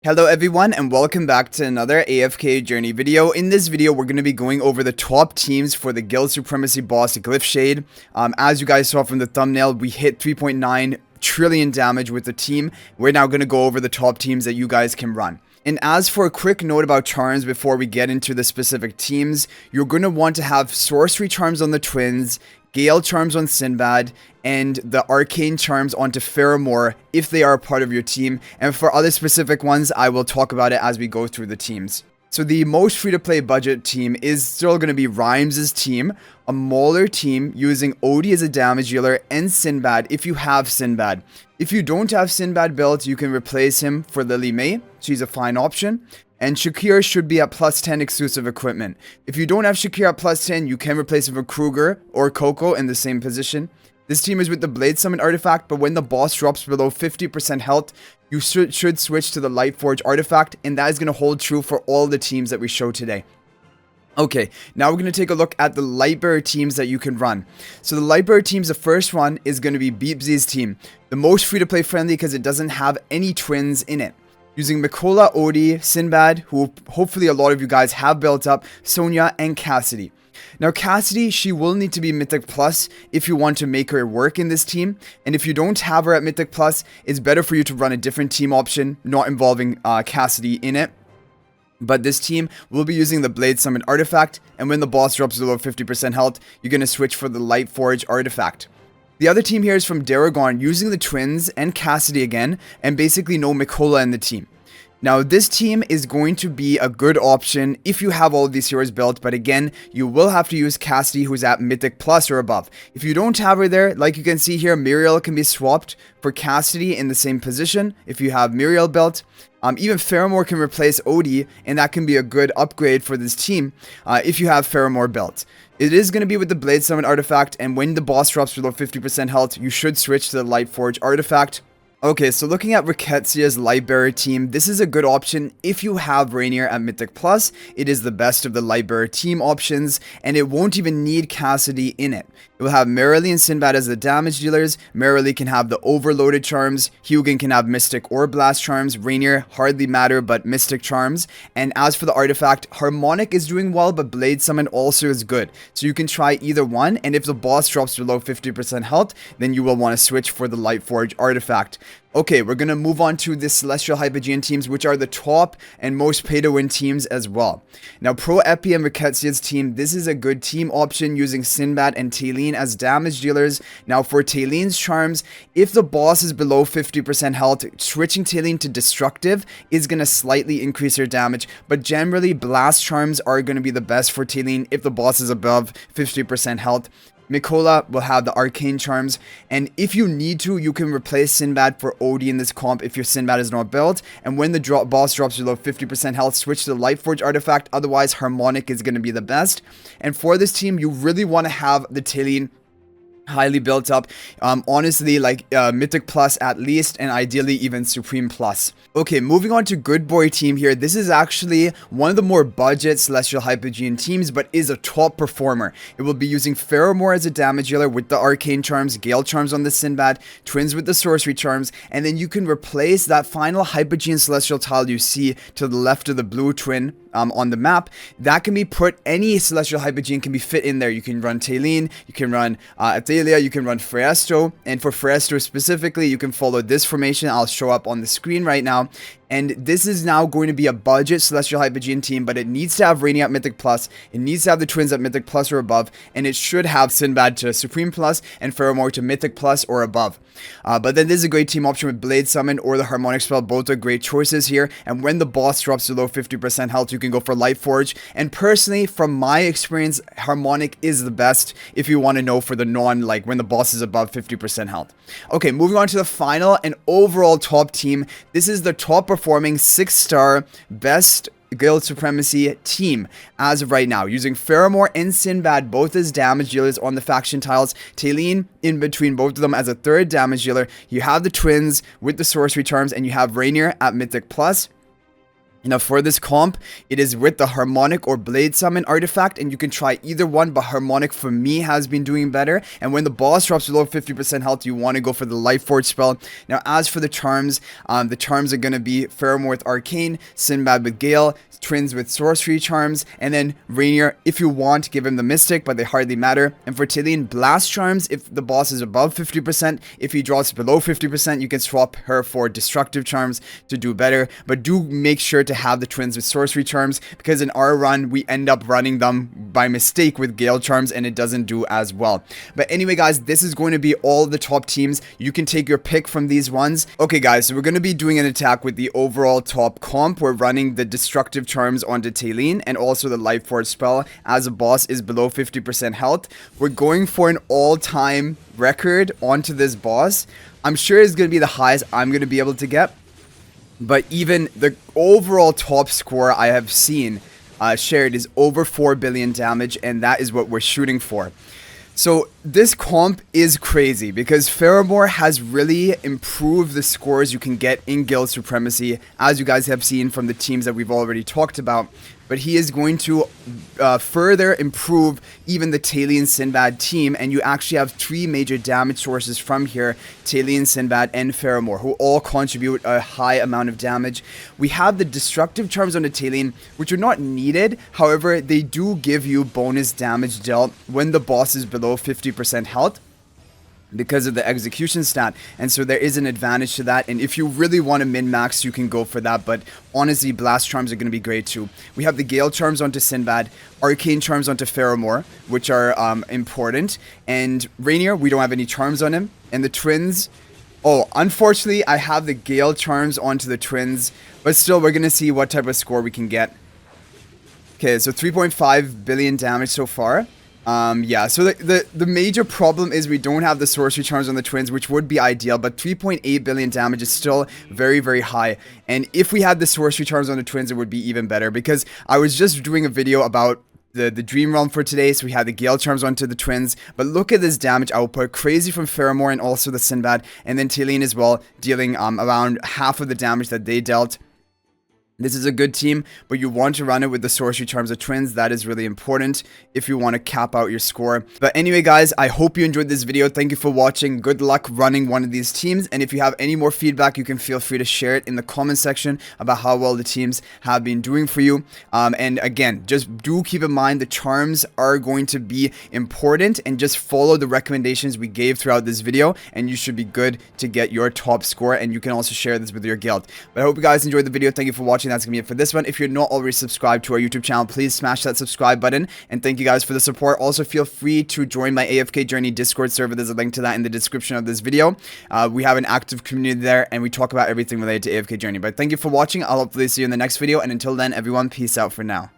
Hello everyone and welcome back to another AFK journey video. In this video we're going to be going over the top teams for the Guild Supremacy boss GLYPHSHADE. As you guys saw from the thumbnail, we hit 3.9 trillion damage with the team. We're now going to go over the top teams that you guys can run. And as for a quick note about charms before we get into the specific teams, you're going to want to have sorcery charms on the twins, Gale charms on Sinbad, and the arcane charms onto Faramor if they are a part of your team. And for other specific ones, I will talk about it as we go through the teams. So the most free-to-play budget team is still going to be Rhymes' team, a Mauler team using Odie as a damage dealer, and Sinbad if you have Sinbad. If you don't have Sinbad built, you can replace him for Lily May. She's a fine option. And Shakir should be at plus 10 exclusive equipment. If you don't have Shakir at plus 10, you can replace him with Kruger or Coco in the same position. This team is with the Blade Summon artifact, but when the boss drops below 50% health, you should switch to the Lightforge artifact, and that is going to hold true for all the teams that we show today. Okay, now we're going to take a look at the Lightbearer teams that you can run. So the Lightbearer teams, the first one is going to be Beepsy's team. The most free-to-play friendly because it doesn't have any twins in it. Using Mikola, Odie, Sinbad, who hopefully a lot of you guys have built up, Sonia, and Cassidy. Now Cassidy, she will need to be Mythic Plus if you want to make her work in this team. And if you don't have her at Mythic Plus, it's better for you to run a different team option, not involving Cassidy in it. But this team will be using the Blade Summon artifact, and when the boss drops below 50% health, you're going to switch for the Lightforge artifact. The other team here is from Daragon, using the twins and Cassidy again, and basically no Mikola in the team. Now this team is going to be a good option if you have all of these heroes built, but again, you will have to use Cassidy, who's at Mythic Plus or above. If you don't have her there, like you can see here, Muriel can be swapped for Cassidy in the same position if you have Muriel built. Even Faramor can replace Odie, and that can be a good upgrade for this team if you have Faramor built. It is going to be with the Blade Summon artifact, and when the boss drops below 50% health, you should switch to the Lightforge artifact. Okay, so looking at Ricketsia's Lightbearer team, this is a good option if you have Rainier at Mythic Plus. It is the best of the Lightbearer team options, and it won't even need Cassidy in it. It will have Merrily and Sinbad as the damage dealers. Merrily can have the overloaded charms. Hugin can have Mystic or Blast charms. Rainier, hardly matter, but Mystic charms. And as for the artifact, Harmonic is doing well, but Blade Summon also is good. So you can try either one, and if the boss drops below 50% health, then you will want to switch for the Lightforge artifact. Okay, we're going to move on to the Celestial Hypogean teams, which are the top and most pay-to-win teams as well. Now, Pro Epi and Ricketsia's team, this is a good team option using Sinbad and Taylene as damage dealers. Now, for Taylene's charms, if the boss is below 50% health, switching Taylene to Destructive is going to slightly increase her damage, but generally, Blast charms are going to be the best for Taylene if the boss is above 50% health. Mikola will have the arcane charms, and if you need to, you can replace Sinbad for Odie in this comp if your Sinbad is not built, and when the boss drops below 50% health, switch to the Lightforge artifact. Otherwise, Harmonic is going to be the best. And for this team, you really want to have the Taylene highly built up, honestly, like Mythic Plus at least, and ideally even Supreme Plus. Okay, moving on to Good Boy team here. This is actually one of the more budget Celestial Hypogean teams, but is a top performer. It will be using Faramor as a damage dealer with the arcane charms, Gale charms on the Sinbad, twins with the sorcery charms, and then you can replace that final Hypogean Celestial tile you see to the left of the blue twin on the map. That can be put, any Celestial Hypogean can be fit in there. You can run Taylene, you can run Athalia, you can run Freesto, and for Freesto specifically, you can follow this formation. I'll show up on the screen right now. And this is now going to be a budget Celestial Hypogean team, but it needs to have Rainy at Mythic Plus, it needs to have the twins at Mythic Plus or above, and it should have Sinbad to Supreme Plus and Faramor to Mythic Plus or above. But then this is a great team option with Blade Summon or the Harmonic spell. Both are great choices here, and when the boss drops below 50% health, you can go for Lightforge. And personally, from my experience, Harmonic is the best if you want to know for the like when the boss is above 50% health. Okay, moving on to the final and overall top team. This is the top performing 6-star best Guild Supremacy team as of right now, using Faramor and Sinbad both as damage dealers on the faction tiles, Taylene in between both of them as a third damage dealer. You have the twins with the sorcery charms, and you have Rainier at Mythic Plus. Now for this comp, it is with the Harmonic or Blade Summon artifact, and you can try either one, but Harmonic for me has been doing better. And when the boss drops below 50% health, you want to go for the Life Force spell. Now as for the charms are going to be Faramor with Arcane, Sinbad with Gale, Twins with Sorcery Charms, and then Rainier, if you want, give him the Mystic, but they hardly matter. And for Talion, Blast Charms, if the boss is above 50%, if he drops below 50%, you can swap her for Destructive Charms to do better. But do make sure to have the Twins with Sorcery Charms, because in our run, we end up running them by mistake with Gale Charms, and it doesn't do as well. But anyway, guys, this is going to be all the top teams. You can take your pick from these ones. Okay, guys, so we're going to be doing an attack with the overall top comp. We're running the Destructive Charms onto Talion, and also the Life Force spell as a boss is below 50% health. We're going for an all-time record onto this boss. I'm sure it's going to be the highest I'm going to be able to get, but even the overall top score I have seen shared is over 4 billion damage, and that is what we're shooting for. So this comp is crazy because Faramor has really improved the scores you can get in Guild Supremacy, as you guys have seen from the teams that we've already talked about. But he is going to further improve even the Talion Sinbad team, and you actually have 3 major damage sources from here: Talion, Sinbad, and Faramor, who all contribute a high amount of damage. We have the Destructive Charms on the Talion, which are not needed. However, they do give you bonus damage dealt when the boss is below 50% health, because of the execution stat, and so there is an advantage to that. And if you really want to min-max, you can go for that, but honestly, Blast Charms are going to be great too. We have the Gale Charms onto Sinbad, Arcane Charms onto Faramor, which are important, and Rainier, we don't have any charms on him. And the Twins, oh, unfortunately, I have the Gale Charms onto the Twins, but still, we're going to see what type of score we can get. Okay, so 3.5 billion damage so far. Yeah, so the major problem is we don't have the Sorcery Charms on the Twins, which would be ideal, but 3.8 billion damage is still very, very high. And if we had the Sorcery Charms on the Twins, it would be even better, because I was just doing a video about the Dream Realm for today, so we had the Gale Charms onto the Twins, but look at this damage output, crazy from Faramor and also the Sinbad, and then Talion as well, dealing around half of the damage that they dealt. This is a good team, but you want to run it with the Sorcery Charms of Twins. That is really important if you want to cap out your score. But anyway, guys, I hope you enjoyed this video. Thank you for watching. Good luck running one of these teams. And if you have any more feedback, you can feel free to share it in the comment section about how well the teams have been doing for you. And again, just do keep in mind the charms are going to be important, and just follow the recommendations we gave throughout this video, and you should be good to get your top score. And you can also share this with your guild. But I hope you guys enjoyed the video. Thank you for watching. That's gonna be it for this one. If you're not already subscribed to our YouTube channel, please smash that subscribe button, and thank you guys for the support. Also, feel free to join my AFK Journey Discord server. There's a link to that in the description of this video. We have an active community there, and we talk about everything related to AFK Journey. But thank you for watching. I'll hopefully see you in the next video, and until then, everyone, peace out for now.